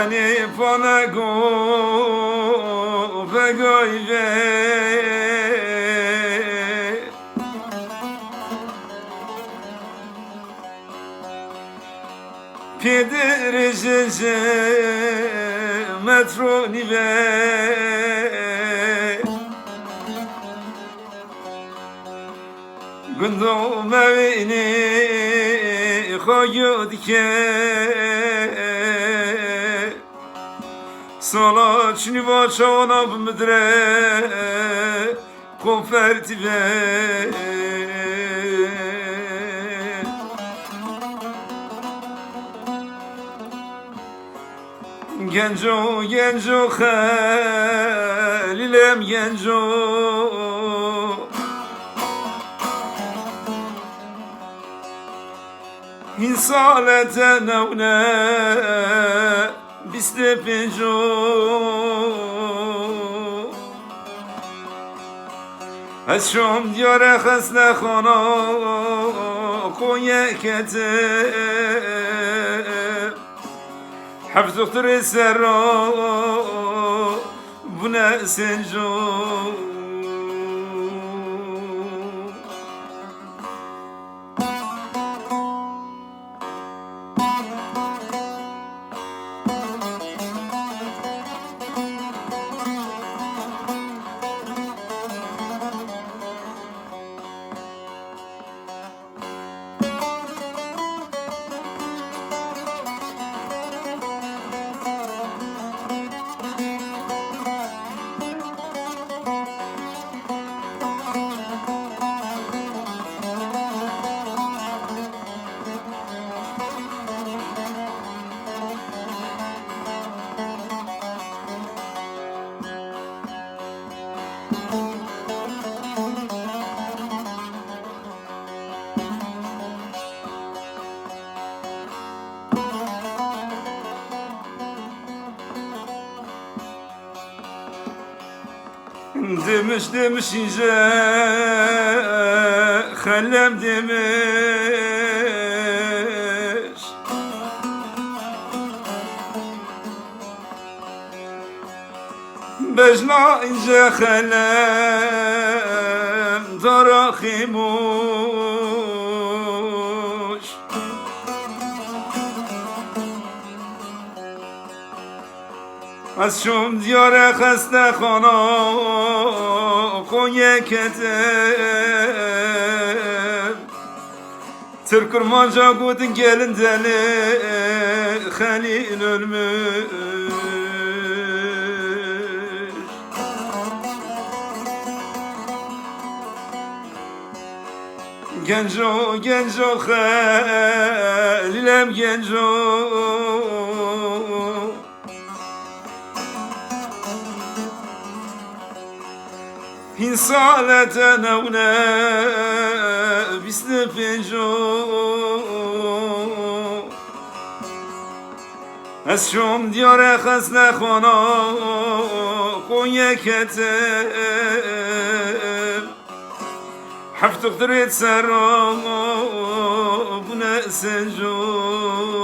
Hani bana go ve goyve Piedrejece metroni ve Gundo mevini khoyud ke Salaç niva çanab müdre konferti ve Genco genco halilem genco İnsalete nevne Bislepejo از شام دیار خسته خانا کویه کته حفظ اختر سر بنا سنجو Demiş demiş ince Hallem demiş Bejna ince hallem Darahimuş از شوم دیار خسته خانا کویه کتب Türkürman Cagut'un gelin deli Halil ölmüş Genco genco Halilem genco İnsalete nevne Bislepejo از شوم دیار خسته خانا کویه کتب حفظ اخترت سر بنا سنجو